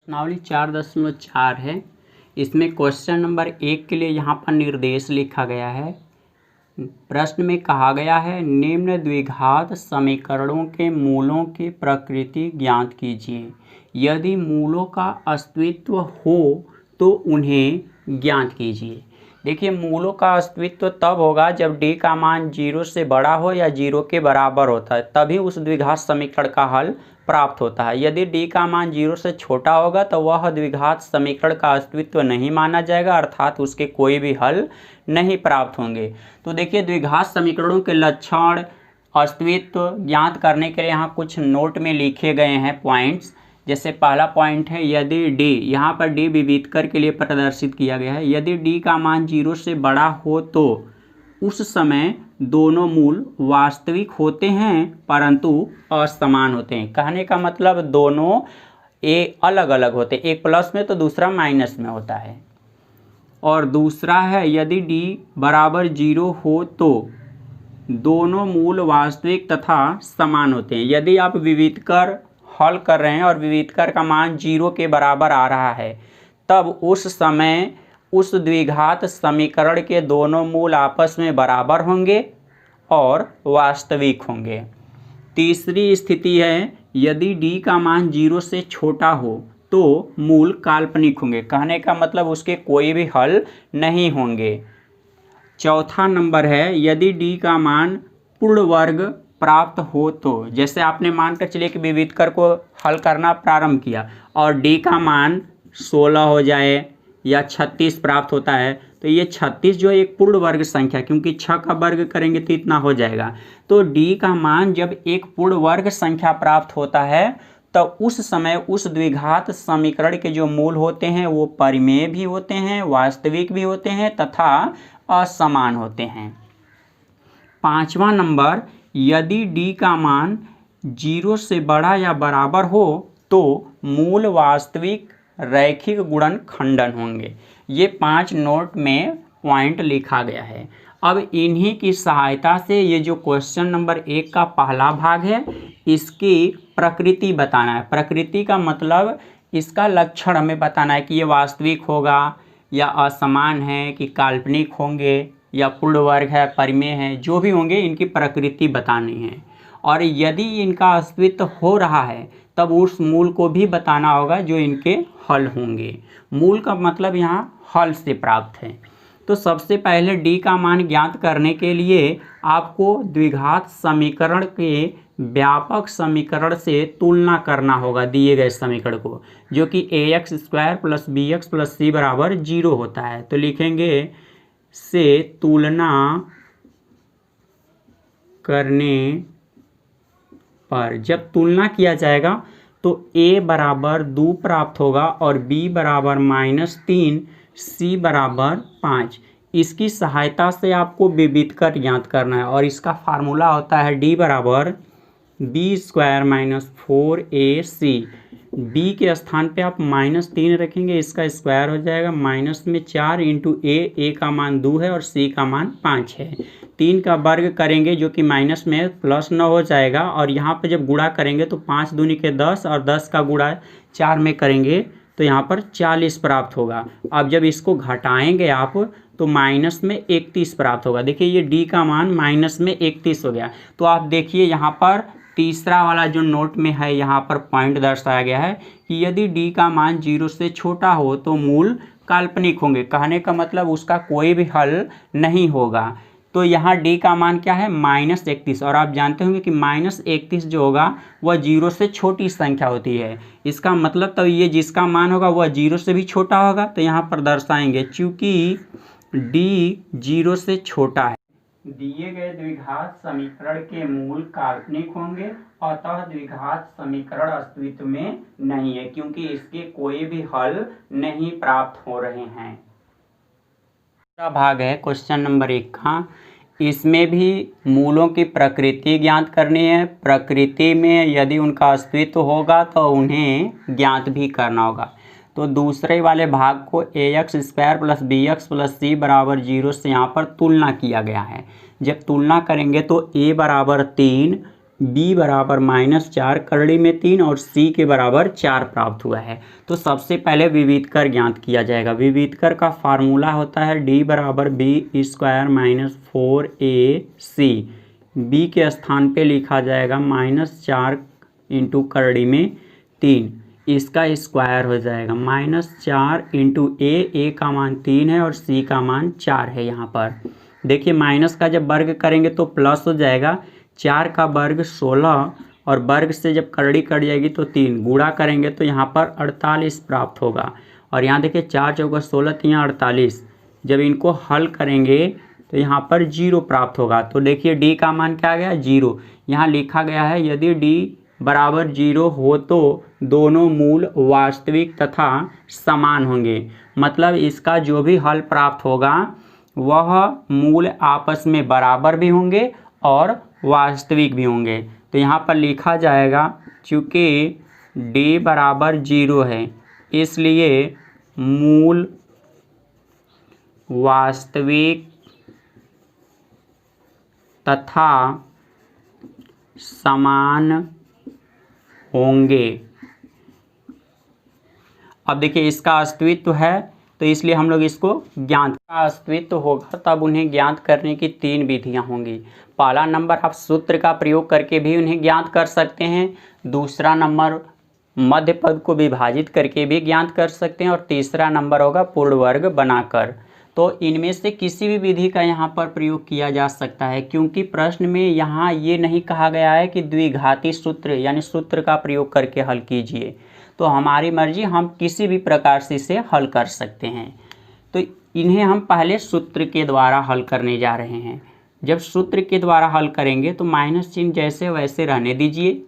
प्रश्नावली 4.4 है। इसमें क्वेश्चन नंबर 1 के लिए यहाँ पर निर्देश लिखा गया है। प्रश्न में कहा गया है निम्न द्विघात समीकरणों के मूलों की प्रकृति ज्ञात कीजिए। यदि मूलों का अस्तित्व हो तो उन्हें ज्ञात कीजिए। देखिए, मूलों का अस्तित्व तब होगा जब d का मान 0 से बड़ा हो या 0 के बराबर होता है, तभी उस द्विघात समीकरण का हल प्राप्त होता है। यदि d का मान 0 से छोटा होगा तो वह द्विघात समीकरण का अस्तित्व नहीं माना जाएगा, अर्थात उसके कोई भी हल नहीं प्राप्त होंगे। तो देखिए, द्विघात समीकरणों के लक्षण, अस्तित्व ज्ञात करने के लिए यहाँ कुछ नोट में लिखे गए हैं पॉइंट्स। जैसे पहला पॉइंट है, यदि d, यहाँ पर d विविधकर के लिए प्रदर्शित किया गया है। यदि d का मान 0 से बड़ा हो तो उस समय दोनों मूल वास्तविक होते हैं परंतु असमान होते हैं। कहने का मतलब दोनों अलग अलग होते हैं, एक प्लस में तो दूसरा माइनस में होता है। और दूसरा है, यदि d बराबर 0 हो तो दोनों मूल वास्तविक तथा समान होते हैं। यदि आप विविधकर हल कर रहे हैं और विविधकर का मान 0 के बराबर आ रहा है, तब उस समय उस द्विघात समीकरण के दोनों मूल आपस में बराबर होंगे और वास्तविक होंगे। तीसरी स्थिति है, यदि d का मान 0 से छोटा हो तो मूल काल्पनिक होंगे। कहने का मतलब उसके कोई भी हल नहीं होंगे। चौथा नंबर है, यदि d का मान पूर्ण वर्ग प्राप्त हो तो, जैसे आपने मानकर चलिए कि विविधकर को हल करना प्रारंभ किया और d का मान 16 हो जाए या 36 प्राप्त होता है, तो ये 36 जो है एक पूर्ण वर्ग संख्या, क्योंकि 6 का वर्ग करेंगे तो इतना हो जाएगा। तो d का मान जब एक पूर्ण वर्ग संख्या प्राप्त होता है तो उस समय उस द्विघात समीकरण के जो मूल होते हैं वो परिमेय भी होते हैं, वास्तविक भी होते हैं तथा असमान होते हैं। पांचवा नंबर, यदि d का मान 0 से बड़ा या बराबर हो तो मूल वास्तविक रैखिक गुणन खंडन होंगे। ये 5 नोट में पॉइंट लिखा गया है। अब इन्हीं की सहायता से ये जो क्वेश्चन नंबर 1 का पहला भाग है, इसकी प्रकृति बताना है। प्रकृति का मतलब इसका लक्षण हमें बताना है कि ये वास्तविक होगा या असमान है, कि काल्पनिक होंगे या पूर्ण वर्ग है, परिमेय है, जो भी होंगे इनकी प्रकृति बतानी है। और यदि इनका अस्तित्व हो रहा है तब उस मूल को भी बताना होगा जो इनके हल होंगे। मूल का मतलब यहाँ हल से प्राप्त है। तो सबसे पहले d का मान ज्ञात करने के लिए आपको द्विघात समीकरण के व्यापक समीकरण से तुलना करना होगा दिए गए समीकरण को, जो कि ax² + bx + c बराबर 0 होता है। तो लिखेंगे से तुलना करने पर जब तुलना किया जाएगा तो a बराबर 2 प्राप्त होगा और b बराबर -3, c बराबर 5। इसकी सहायता से आपको विविधकर ज्ञात करना है और इसका फार्मूला होता है d बराबर b² - 4ac। b के स्थान पे आप -3 रखेंगे, इसका स्क्वायर हो जाएगा, माइनस में 4 × a का मान 2 है और c का मान 5 है। 3 का वर्ग करेंगे जो कि माइनस में +9 हो जाएगा, और यहाँ पे जब गुणा करेंगे तो 5 दूनी के 10 और 10 का गुणा 4 में करेंगे तो यहाँ पर 40 प्राप्त होगा। अब जब इसको घटाएंगे आप तो माइनस में 31 प्राप्त होगा। देखिए, ये d का मान माइनस में 31 हो गया। तो आप देखिए यहाँ पर तीसरा वाला जो नोट में है, यहाँ पर पॉइंट दर्शाया गया है कि यदि d का मान 0 से छोटा हो तो मूल काल्पनिक होंगे। कहने का मतलब उसका कोई भी हल नहीं होगा। तो यहाँ d का मान क्या है, -31, और आप जानते होंगे कि -31 जो होगा वह 0 से छोटी संख्या होती है। इसका मतलब तो ये जिसका मान होगा वह 0 से भी छोटा होगा। तो यहाँ पर दर्शाएंगे चूँकि d 0 से छोटा है, दिए गए द्विघात समीकरण के मूल काल्पनिक होंगे, अतः द्विघात समीकरण अस्तित्व में नहीं है क्योंकि इसके कोई भी हल नहीं प्राप्त हो रहे हैं। दूसरा भाग है क्वेश्चन नंबर 1 का। इसमें भी मूलों की प्रकृति ज्ञात करनी है। प्रकृति में यदि उनका अस्तित्व होगा तो उन्हें ज्ञात भी करना होगा। तो दूसरे वाले भाग को ax² + bx + c बराबर 0 से यहाँ पर तुलना किया गया है। जब तुलना करेंगे तो a बराबर 3, b बराबर -4 करड़ी में 3 और c के बराबर 4 प्राप्त हुआ है। तो सबसे पहले विविधकर ज्ञात किया जाएगा। विविधकर का फार्मूला होता है d बराबर b² - 4ac। b के स्थान पे लिखा जाएगा -4 इंटू करड़ी में 3, इसका स्क्वायर हो जाएगा -4 इंटू a का मान 3 है और c का मान 4 है। यहाँ पर देखिए माइनस का जब वर्ग करेंगे तो प्लस हो जाएगा। 4 का वर्ग 16 और वर्ग से जब करड़ी कट जाएगी तो 3 गुणा करेंगे तो यहाँ पर 48 प्राप्त होगा। और यहाँ देखिए 4 चौका 16 3 48, जब इनको हल करेंगे तो यहाँ पर 0 प्राप्त होगा। तो देखिए d का मान क्या आ गया 0। यहाँ लिखा गया है यदि d बराबर 0 हो तो दोनों मूल वास्तविक तथा समान होंगे। मतलब इसका जो भी हल प्राप्त होगा वह मूल आपस में बराबर भी होंगे और वास्तविक भी होंगे। तो यहाँ पर लिखा जाएगा चूँकि d बराबर 0 है इसलिए मूल वास्तविक तथा समान होंगे। अब देखिए इसका अस्तित्व है तो इसलिए हम लोग इसको ज्ञात का अस्तित्व होगा तब उन्हें ज्ञात करने की 3 विधियां होंगी। पहला नंबर आप सूत्र का प्रयोग करके भी उन्हें ज्ञात कर सकते हैं, दूसरा नंबर मध्य पद को विभाजित करके भी ज्ञात कर सकते हैं और तीसरा नंबर होगा पूर्ण वर्ग बनाकर। तो इनमें से किसी भी विधि का यहाँ पर प्रयोग किया जा सकता है, क्योंकि प्रश्न में यहाँ ये नहीं कहा गया है कि द्विघाती सूत्र यानी सूत्र का प्रयोग करके हल कीजिए। तो हमारी मर्जी, हम किसी भी प्रकार से इसे हल कर सकते हैं। तो इन्हें हम पहले सूत्र के द्वारा हल करने जा रहे हैं। जब सूत्र के द्वारा हल करेंगे तो माइनस चिन्ह जैसे वैसे रहने दीजिए।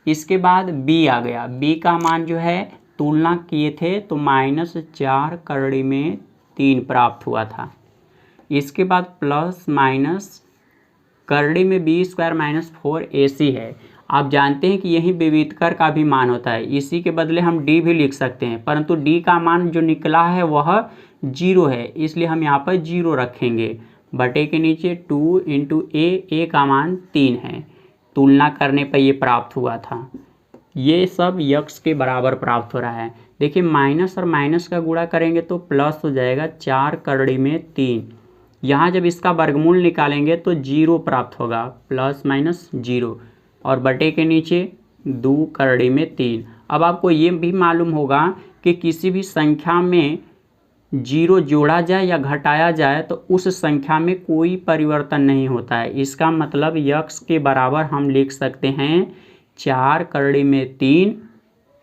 इसके बाद b आ गया। b का मान जो है तुलना किए थे तो -4 करड़ी में 3 प्राप्त हुआ था। इसके बाद प्लस माइनस करड़ी में b² - 4ac है। आप जानते हैं कि यही विविधकर का भी मान होता है, इसी के बदले हम d भी लिख सकते हैं, परंतु d का मान जो निकला है वह 0 है इसलिए हम यहाँ पर 0 रखेंगे। बटे के नीचे 2 इंटू a का मान 3 है, तुलना करने पर ये प्राप्त हुआ था। ये सब यक्स के बराबर प्राप्त हो रहा है। देखिए माइनस और माइनस का गुणा करेंगे तो प्लस हो जाएगा 4 करड़ी में 3। यहाँ जब इसका वर्गमूल निकालेंगे तो 0 प्राप्त होगा, प्लस माइनस 0 और बटे के नीचे 2 करड़ी में 3। अब आपको ये भी मालूम होगा कि किसी भी संख्या में 0 जोड़ा जाए या घटाया जाए तो उस संख्या में कोई परिवर्तन नहीं होता है। इसका मतलब यक्स के बराबर हम लिख सकते हैं 4 करड़ी में 3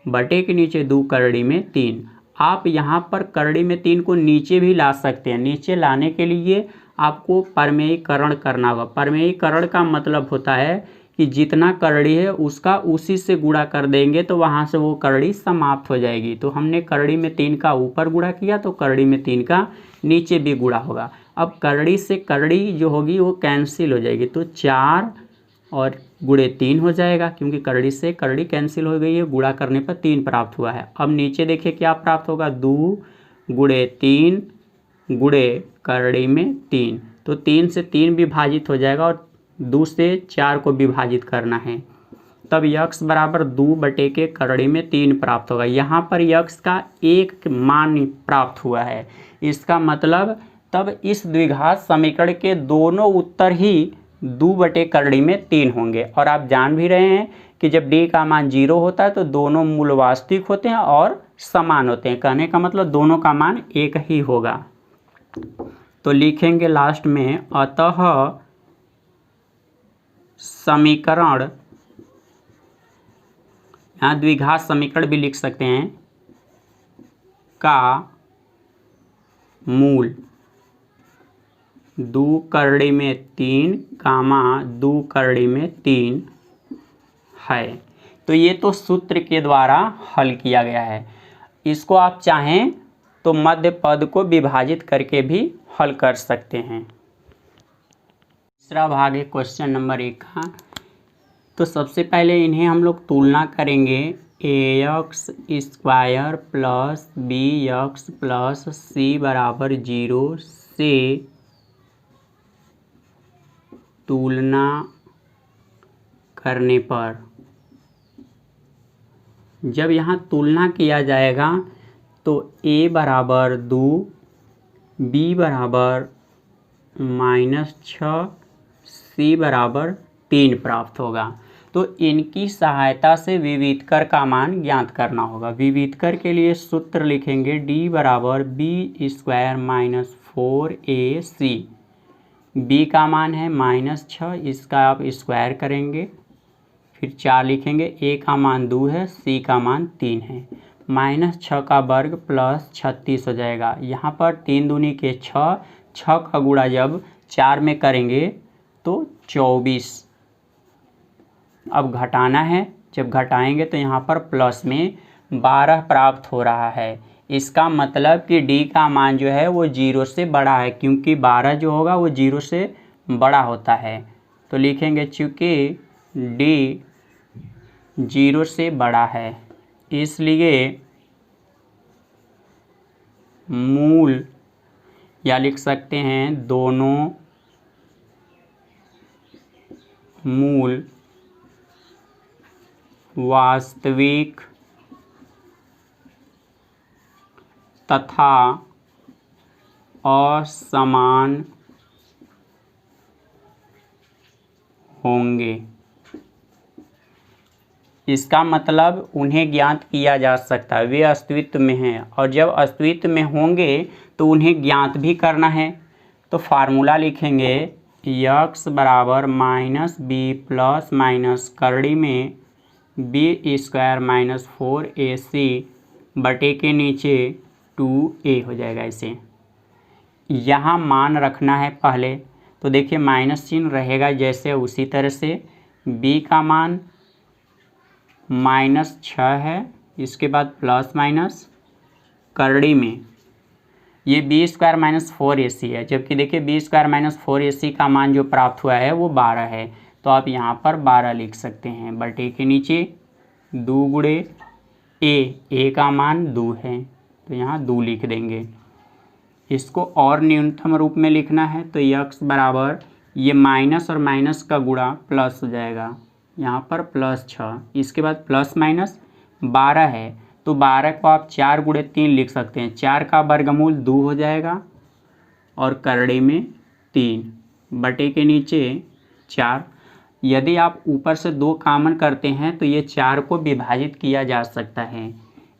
बटे के नीचे 2 करड़ी में 3। आप यहाँ पर करड़ी में 3 को नीचे भी ला सकते हैं। नीचे लाने के लिए आपको परमेयीकरण करना होगा। परमेयीकरण का मतलब होता है कि जितना करड़ी है उसका उसी से गुणा कर देंगे तो वहाँ से वो करड़ी समाप्त हो जाएगी। तो हमने करड़ी में 3 का ऊपर गुणा किया तो करड़ी में 3 का नीचे भी गुणा होगा। अब करड़ी से करड़ी जो होगी वो कैंसिल हो जाएगी, तो 4 और गुणे 3 हो जाएगा, क्योंकि करड़ी से करड़ी कैंसिल हो गई है, गुणा करने पर 3 प्राप्त हुआ है। अब नीचे देखिए क्या प्राप्त होगा, 2 गुणे 3 गुणे करड़ी में 3, तो 3 से 3 विभाजित हो जाएगा और 2 से 4 को विभाजित करना है, तब यक्स बराबर 2 बटे के करड़ी में 3 प्राप्त होगा। यहाँ पर यक्स का एक मान प्राप्त हुआ है। इसका मतलब तब इस द्विघात समीकरण के दोनों उत्तर ही 2 बटे करड़ी में 3 होंगे। और आप जान भी रहे हैं कि जब d का मान 0 होता है तो दोनों मूल वास्तविक होते हैं और समान होते हैं। कहने का मतलब दोनों का मान एक ही होगा। तो लिखेंगे लास्ट में, अतः समीकरण, यहाँ द्विघात समीकरण भी लिख सकते हैं, का मूल 2 करड़ी में 3 कामा 2 करड़ी में 3 है। तो ये तो सूत्र के द्वारा हल किया गया है। इसको आप चाहें तो मध्य पद को विभाजित करके भी हल कर सकते हैं। तीसरा भाग है क्वेश्चन नंबर 1 का। तो सबसे पहले इन्हें हम लोग तुलना करेंगे। ax² plus bx plus c बराबर 0 से तुलना करने पर जब यहाँ तुलना किया जाएगा तो a बराबर 2, b बराबर -6, c बराबर 3 प्राप्त होगा। तो इनकी सहायता से विविधकर का मान ज्ञात करना होगा। विविधकर के लिए सूत्र लिखेंगे d बराबर b² - 4ac। b का मान है -6, इसका आप स्क्वायर करेंगे, फिर 4 लिखेंगे। a का मान 2 है, c का मान 3 है। -6 का वर्ग प्लस 36 हो जाएगा। यहाँ पर 3 दूनी के 6, 6 का गुणा जब 4 में करेंगे तो 24। अब घटाना है, जब घटाएंगे तो यहाँ पर प्लस में 12 प्राप्त हो रहा है। इसका मतलब कि d का मान जो है वो 0 से बड़ा है, क्योंकि 12 जो होगा वो 0 से बड़ा होता है। तो लिखेंगे चूँकि d 0 से बड़ा है, इसलिए मूल, या लिख सकते हैं दोनों मूल वास्तविक तथा असमान होंगे। इसका मतलब उन्हें ज्ञात किया जा सकता है, वे अस्तित्व में हैं, और जब अस्तित्व में होंगे तो उन्हें ज्ञात भी करना है। तो फार्मूला लिखेंगे x बराबर -b प्लस माइनस करड़ी में b² - 4ac बटे के नीचे 2a हो जाएगा। इसे यहाँ मान रखना है पहले, तो देखिए माइनस चिन्ह रहेगा जैसे उसी तरह से। b का मान -6 है, इसके बाद प्लस माइनस करड़ी में ये b² - 4ac है, जबकि देखिए b² - 4ac का मान जो प्राप्त हुआ है वो 12 है। तो आप यहाँ पर 12 लिख सकते हैं, बटे के नीचे 2 गुणे a का मान 2 है, तो यहाँ 2 लिख देंगे। इसको और न्यूनतम रूप में लिखना है तो x बराबर ये माइनस और माइनस का गुणा प्लस हो जाएगा, यहाँ पर +6, इसके बाद प्लस माइनस 12 है, तो 12 को आप 4 गुणे 3 लिख सकते हैं। 4 का वर्गमूल 2 हो जाएगा और करड़े में 3 बटे के नीचे 4। यदि आप ऊपर से 2 कॉमन करते हैं तो ये 4 को विभाजित किया जा सकता है,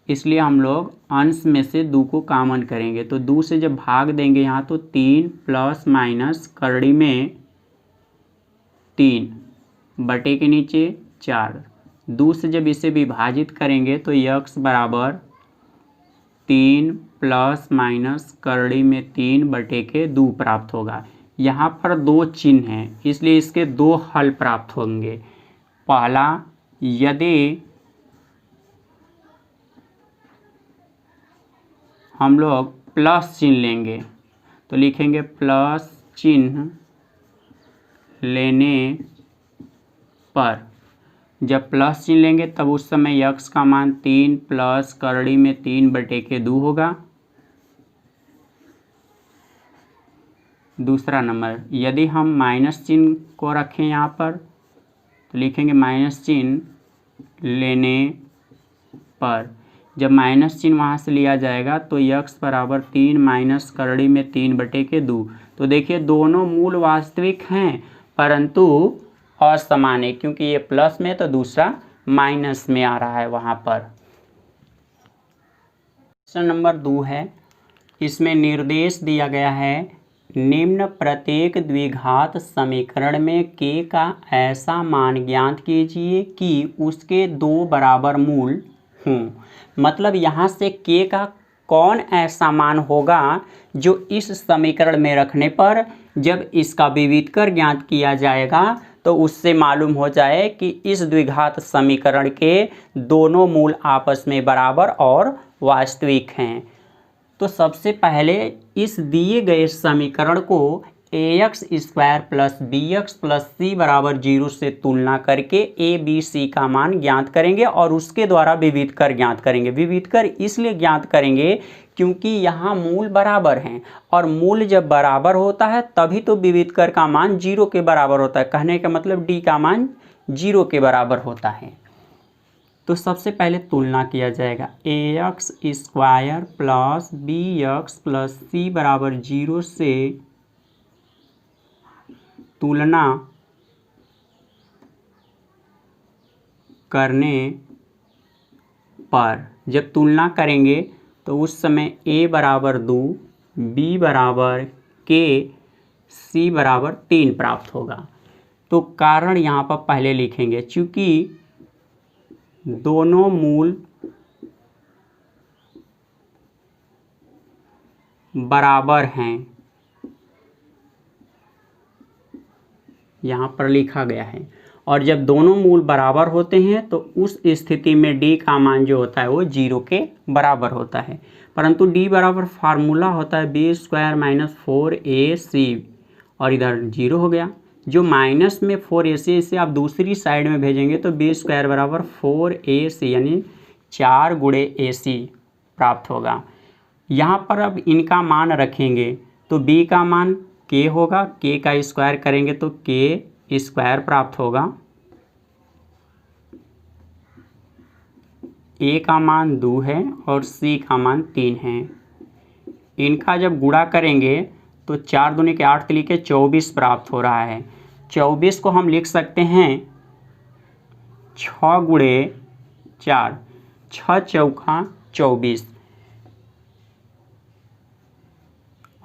इसलिए हम लोग अंश में से 2 को कॉमन करेंगे। तो 2 से जब भाग देंगे यहाँ तो 3 प्लस माइनस करड़ी में 3 बटे के नीचे 4। 2 से जब इसे विभाजित करेंगे तो x बराबर 3 प्लस माइनस करड़ी में 3 बटे के 2 प्राप्त होगा। यहाँ पर 2 चिन्ह हैं, इसलिए इसके 2 हल प्राप्त होंगे। पहला, यदि हम लोग प्लस चिन्ह लेंगे तो लिखेंगे प्लस चिन्ह लेने पर, जब प्लस चिन्ह लेंगे तब उस समय x का मान 3 प्लस करड़ी में 3 बटे के 2 होगा। दूसरा नंबर, यदि हम माइनस चिन्ह को रखें यहाँ पर तो लिखेंगे माइनस चिन्ह लेने पर, जब माइनस चिन्ह वहाँ से लिया जाएगा तो x बराबर 3 माइनस करड़ी में 3 बटे के 2। तो देखिए दोनों मूल वास्तविक हैं परंतु असमान है, क्योंकि ये प्लस में तो दूसरा माइनस में आ रहा है वहाँ पर। क्वेश्चन नंबर 2 है, इसमें निर्देश दिया गया है निम्न प्रत्येक द्विघात समीकरण में k का ऐसा मान ज्ञात कीजिए कि उसके 2 बराबर मूल हों। मतलब यहाँ से k का कौन ऐसा मान होगा जो इस समीकरण में रखने पर जब इसका विविधकर ज्ञात किया जाएगा तो उससे मालूम हो जाए कि इस द्विघात समीकरण के दोनों मूल आपस में बराबर और वास्तविक हैं। तो सबसे पहले इस दिए गए समीकरण को ax² + bx + c बराबर 0 से तुलना करके a b c का मान ज्ञात करेंगे और उसके द्वारा विविधकर ज्ञात करेंगे। विविधकर इसलिए ज्ञात करेंगे क्योंकि यहाँ मूल बराबर हैं और मूल जब बराबर होता है तभी तो विविधकर का मान 0 के बराबर होता है। कहने का मतलब d का मान जीरो के बराबर होता है। तो सबसे पहले तुलना किया जाएगा ax square plus bx plus c बराबर 0 से तुलना करने पर जब तुलना करेंगे तो उस समय a बराबर 2, b बराबर k, c बराबर 3 प्राप्त होगा। तो कारण यहाँ पर पहले लिखेंगे, चूँकि दोनों मूल बराबर हैं, यहाँ पर लिखा गया है। और जब दोनों मूल बराबर होते हैं तो उस स्थिति में d का मान जो होता है वो 0 के बराबर होता है। परंतु d बराबर फार्मूला होता है b स्क्वायर माइनस 4ac और इधर 0 हो गया। जो माइनस में 4ac इसे आप दूसरी साइड में भेजेंगे तो b स्क्वायर बराबर 4ac यानी 4 गुणे ac प्राप्त होगा। यहाँ पर अब इनका मान रखेंगे तो b का मान k होगा, k का स्क्वायर करेंगे तो k स्क्वायर प्राप्त होगा, a का मान 2 है और c का मान 3 है। इनका जब गुणा करेंगे तो 4 दूनी के 8 के लिखे 24 प्राप्त हो रहा है। 24 को हम लिख सकते हैं 6 गुणे 4, 6 चौका 24।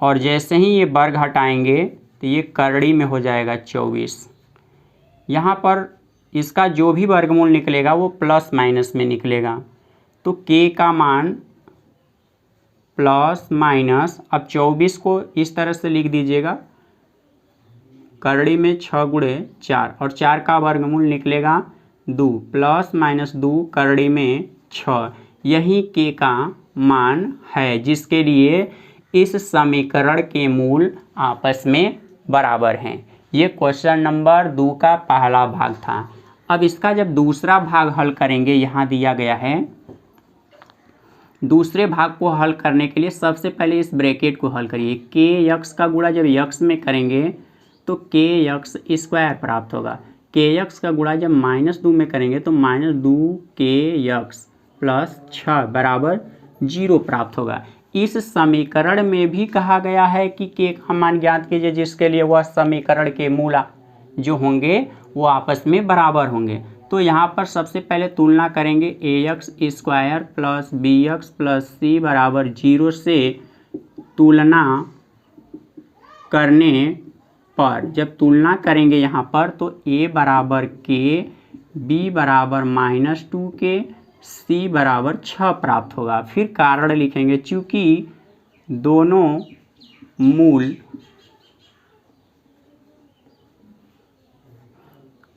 और जैसे ही ये वर्ग हटाएंगे तो ये करड़ी में हो जाएगा 24। यहाँ पर इसका जो भी वर्गमूल निकलेगा वो प्लस माइनस में निकलेगा। तो k का मान प्लस माइनस, अब 24 को इस तरह से लिख दीजिएगा करड़ी में 6 गुणे 4 और 4 का वर्गमूल निकलेगा 2, प्लस माइनस 2 करड़ी में 6। यही k का मान है जिसके लिए इस समीकरण के मूल आपस में बराबर हैं। ये क्वेश्चन नंबर 2 का पहला भाग था। अब इसका जब दूसरा भाग हल करेंगे, यहाँ दिया गया है, दूसरे भाग को हल करने के लिए सबसे पहले इस ब्रैकेट को हल करिए। kx का गुणा जब x में करेंगे तो kx स्क्वायर प्राप्त होगा। kx का गुणा जब -2 में करेंगे तो -2kx प्लस 6 बराबर 0 प्राप्त होगा। इस समीकरण में भी कहा गया है कि k का मान ज्ञात कीजिए जिसके लिए वह समीकरण के मूल जो होंगे वो आपस में बराबर होंगे। तो यहाँ पर सबसे पहले तुलना करेंगे ax square plus bx plus c बराबर 0 से तुलना करने पर जब तुलना करेंगे यहाँ पर तो a बराबर k, b बराबर -2k, c बराबर 6 प्राप्त होगा। फिर कारण लिखेंगे, चूँकि दोनों मूल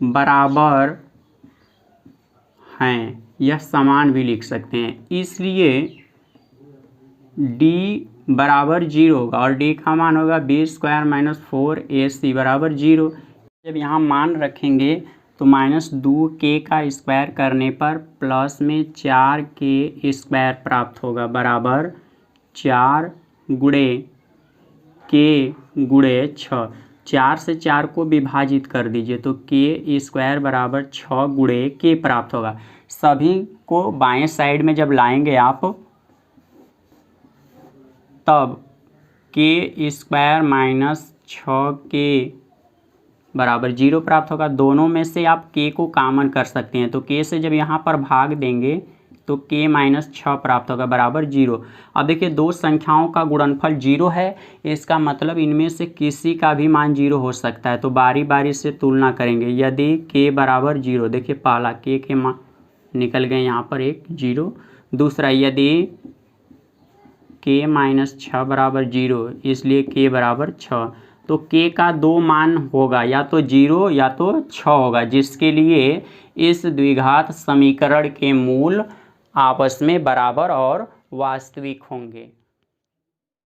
बराबर हैं, यह समान भी लिख सकते हैं, इसलिए d बराबर 0 होगा और d का मान होगा b स्क्वायर माइनस 4ac बराबर 0। जब यहाँ मान रखेंगे तो -2k का स्क्वायर करने पर प्लस में 4k स्क्वायर प्राप्त होगा बराबर 4 गुणे k गुणे 6। 4 से 4 को विभाजित कर दीजिए तो k स्क्वायर बराबर 6 गुणे k प्राप्त होगा। सभी को बाएं साइड में जब लाएंगे आप तब k स्क्वायर माइनस 6k बराबर 0 प्राप्त होगा। दोनों में से आप k को कॉमन कर सकते हैं तो k से जब यहाँ पर भाग देंगे तो k माइनस 6 प्राप्त होगा बराबर 0। अब देखिए दो संख्याओं का गुणनफल 0 है, इसका मतलब इनमें से किसी का भी मान 0 हो सकता है। तो बारी बारी से तुलना करेंगे। यदि k बराबर 0, देखिए पहला k के मान निकल गए यहाँ पर एक 0। दूसरा यदि k माइनस 6 बराबर 0, इसलिए k बराबर 6। तो k का दो मान होगा, या तो 0 या तो 6 होगा, जिसके लिए इस द्विघात समीकरण के मूल आपस में बराबर और वास्तविक होंगे।